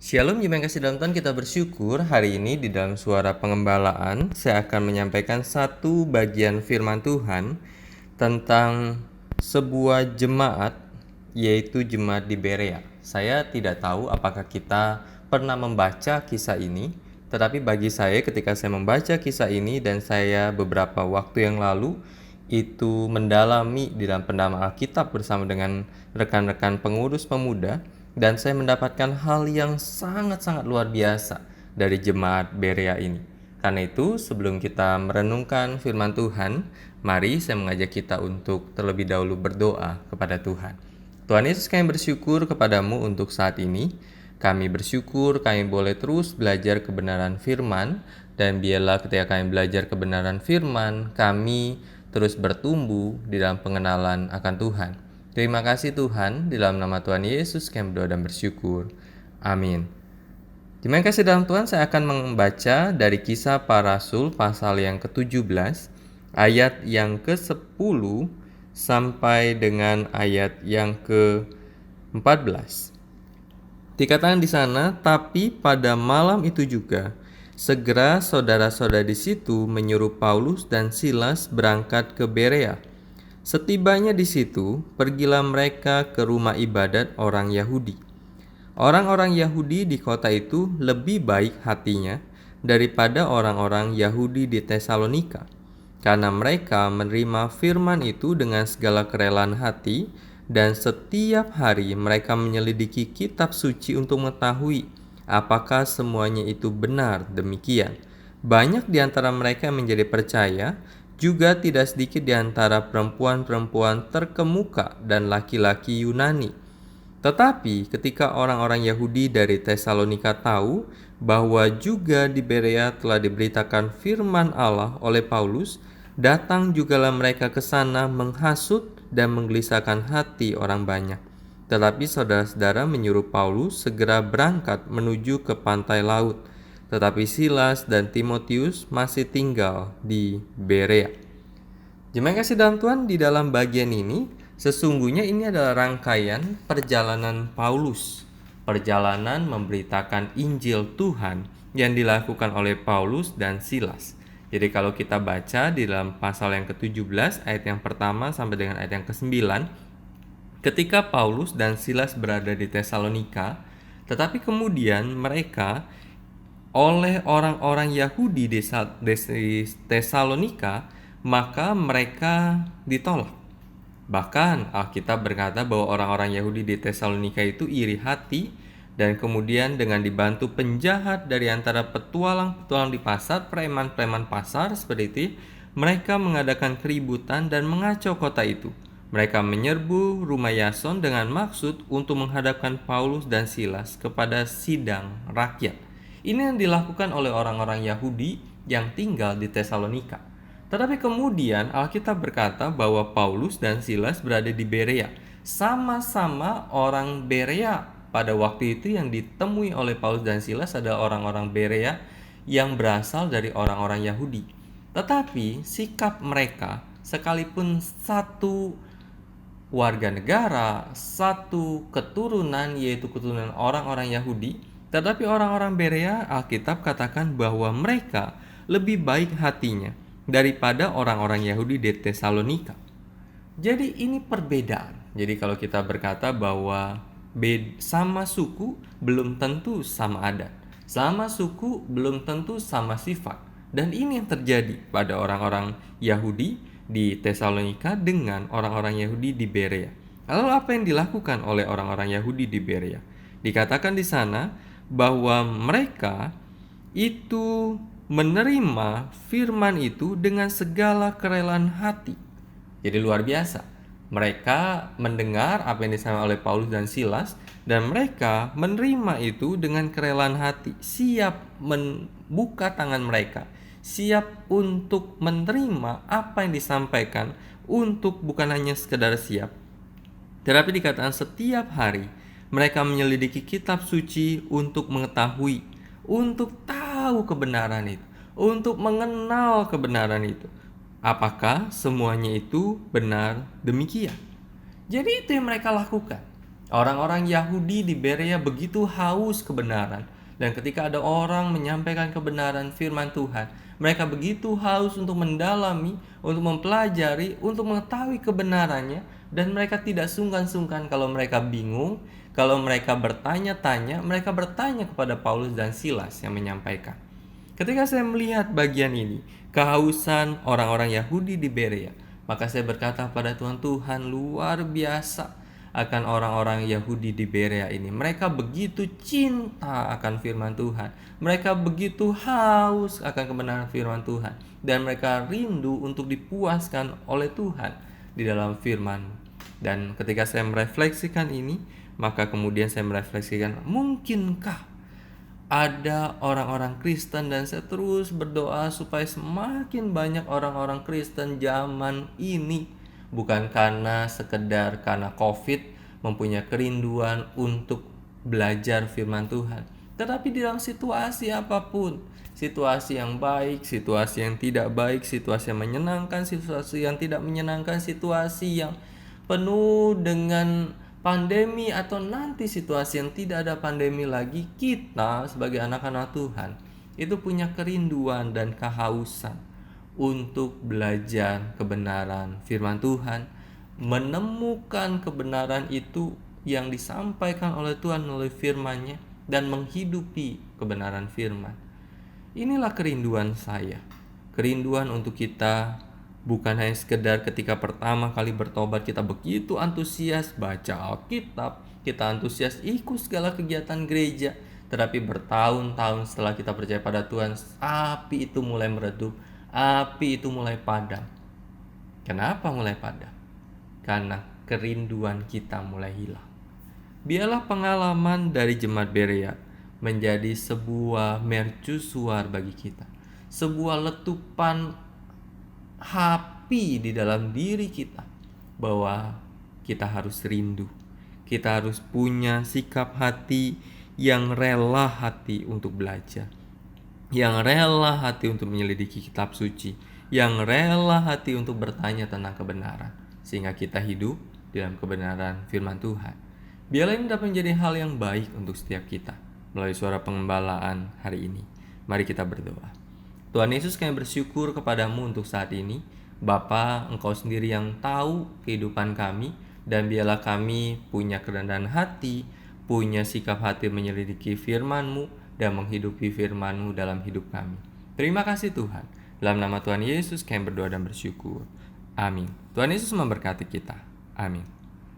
Shalom, jemaat kasih dalam Tuhan, kita bersyukur hari ini di dalam suara pengembalaan saya akan menyampaikan satu bagian firman Tuhan tentang sebuah jemaat, yaitu jemaat di Berea. Saya tidak tahu apakah kita pernah membaca kisah ini, tetapi bagi saya ketika saya membaca kisah ini dan saya beberapa waktu yang lalu itu mendalami di dalam pendalaman Alkitab bersama dengan rekan-rekan pengurus pemuda, dan saya mendapatkan hal yang sangat-sangat luar biasa dari jemaat Berea ini. Karena itu, sebelum kita merenungkan firman Tuhan, mari saya mengajak kita untuk terlebih dahulu berdoa kepada Tuhan. Tuhan Yesus, kami bersyukur kepadamu untuk saat ini. Kami bersyukur kami boleh terus belajar kebenaran firman, dan biarlah ketika kami belajar kebenaran firman, kami terus bertumbuh di dalam pengenalan akan Tuhan. Terima kasih Tuhan, di dalam nama Tuhan Yesus kami berdoa dan bersyukur. Amin. Terima kasih dalam Tuhan, saya akan membaca dari Kisah Para Rasul pasal yang ke-17, ayat yang ke-10 sampai dengan ayat yang ke-14. Dikatakan di sana, tapi pada malam itu juga, segera saudara-saudara di situ menyuruh Paulus dan Silas berangkat ke Berea. Setibanya di situ, pergilah mereka ke rumah ibadat orang Yahudi. Orang-orang Yahudi di kota itu lebih baik hatinya daripada orang-orang Yahudi di Tesalonika, karena mereka menerima firman itu dengan segala kerelaan hati, dan setiap hari mereka menyelidiki kitab suci untuk mengetahui apakah semuanya itu benar demikian. Banyak di antara mereka yang menjadi percaya, juga tidak sedikit di antara perempuan-perempuan terkemuka dan laki-laki Yunani. Tetapi ketika orang-orang Yahudi dari Tesalonika tahu bahwa juga di Berea telah diberitakan firman Allah oleh Paulus, datang jugalah mereka ke sana menghasut dan menggelisahkan hati orang banyak. Tetapi saudara-saudara menyuruh Paulus segera berangkat menuju ke pantai laut. Tetapi Silas dan Timotius masih tinggal di Berea. Jemaat kasih dalam Tuhan, di dalam bagian ini sesungguhnya ini adalah rangkaian perjalanan Paulus. Perjalanan memberitakan Injil Tuhan yang dilakukan oleh Paulus dan Silas. Jadi kalau kita baca di dalam pasal yang ke-17 ayat yang pertama sampai dengan ayat yang ke-9, ketika Paulus dan Silas berada di Tesalonika, tetapi kemudian mereka oleh orang-orang Yahudi di Tesalonika, maka mereka ditolak. Bahkan Alkitab berkata bahwa orang-orang Yahudi di Tesalonika itu iri hati, dan kemudian dengan dibantu penjahat dari antara petualang-petualang di pasar, preman-preman pasar seperti itu, mereka mengadakan keributan dan mengacau kota itu. Mereka menyerbu rumah Yason dengan maksud untuk menghadapkan Paulus dan Silas kepada sidang rakyat. Ini yang dilakukan oleh orang-orang Yahudi yang tinggal di Tesalonika. Tetapi kemudian Alkitab berkata bahwa Paulus dan Silas berada di Berea. Sama-sama orang Berea pada waktu itu yang ditemui oleh Paulus dan Silas adalah orang-orang Berea yang berasal dari orang-orang Yahudi. Tetapi sikap mereka, sekalipun satu warga negara, satu keturunan, yaitu keturunan orang-orang Yahudi, tetapi orang-orang Berea, Alkitab katakan bahwa mereka lebih baik hatinya daripada orang-orang Yahudi di Tesalonika. Jadi ini perbedaan. Jadi kalau kita berkata bahwa sama suku belum tentu sama adat, sama suku belum tentu sama sifat. Dan ini yang terjadi pada orang-orang Yahudi di Tesalonika dengan orang-orang Yahudi di Berea. Lalu apa yang dilakukan oleh orang-orang Yahudi di Berea? Dikatakan di sana bahwa mereka itu menerima firman itu dengan segala kerelaan hati. Jadi luar biasa. Mereka mendengar apa yang disampaikan oleh Paulus dan Silas, dan mereka menerima itu dengan kerelaan hati, siap membuka tangan mereka, siap untuk menerima apa yang disampaikan, untuk bukan hanya sekedar siap, tetapi dikatakan setiap hari mereka menyelidiki kitab suci untuk mengetahui, untuk tahu kebenaran itu, untuk mengenal kebenaran itu. Apakah semuanya itu benar demikian? Jadi itu yang mereka lakukan. Orang-orang Yahudi di Berea begitu haus kebenaran, dan ketika ada orang menyampaikan kebenaran firman Tuhan, mereka begitu haus untuk mendalami, untuk mempelajari, untuk mengetahui kebenarannya, dan mereka tidak sungkan-sungkan kalau mereka bingung, kalau mereka bertanya-tanya, mereka bertanya kepada Paulus dan Silas yang menyampaikan. Ketika saya melihat bagian ini, kehausan orang-orang Yahudi di Berea, maka saya berkata pada Tuhan, Tuhan luar biasa akan orang-orang Yahudi di Berea ini. Mereka begitu cinta akan firman Tuhan. Mereka begitu haus akan kebenaran firman Tuhan. Dan mereka rindu untuk dipuaskan oleh Tuhan di dalam firman. Dan ketika saya merefleksikan ini, maka kemudian saya merefleksikan, mungkinkah ada orang-orang Kristen, dan saya terus berdoa supaya semakin banyak orang-orang Kristen zaman ini, bukan karena sekedar karena COVID, mempunyai kerinduan untuk belajar firman Tuhan, tetapi di dalam situasi apapun, situasi yang baik, situasi yang tidak baik, situasi yang menyenangkan, situasi yang tidak menyenangkan, situasi yang penuh dengan pandemi atau nanti situasi yang tidak ada pandemi lagi, kita sebagai anak-anak Tuhan itu punya kerinduan dan kehausan untuk belajar kebenaran firman Tuhan, menemukan kebenaran itu yang disampaikan oleh Tuhan melalui firman-Nya, dan menghidupi kebenaran firman. Inilah kerinduan saya. Kerinduan untuk kita bukan hanya sekedar ketika pertama kali bertobat kita begitu antusias baca Alkitab, kita antusias ikut segala kegiatan gereja, tetapi bertahun-tahun setelah kita percaya pada Tuhan, api itu mulai meredup, api itu mulai padam. Kenapa mulai padam? Karena kerinduan kita mulai hilang. Biarlah pengalaman dari jemaat Berea menjadi sebuah mercusuar bagi kita, sebuah letupan api di dalam diri kita, bahwa kita harus rindu, kita harus punya sikap hati yang rela hati untuk belajar, yang rela hati untuk menyelidiki kitab suci, yang rela hati untuk bertanya tentang kebenaran, sehingga kita hidup dalam kebenaran firman Tuhan. Biarlah ini dapat menjadi hal yang baik untuk setiap kita melalui suara pengembalaan hari ini. Mari kita berdoa. Tuhan Yesus, kami bersyukur kepadamu untuk saat ini. Bapa, Engkau sendiri yang tahu kehidupan kami, dan biarlah kami punya kerendahan hati, punya sikap hati menyelidiki firman-Mu dan menghidupi firman-Mu dalam hidup kami. Terima kasih Tuhan. Dalam nama Tuhan Yesus kami berdoa dan bersyukur. Amin. Tuhan Yesus memberkati kita. Amin.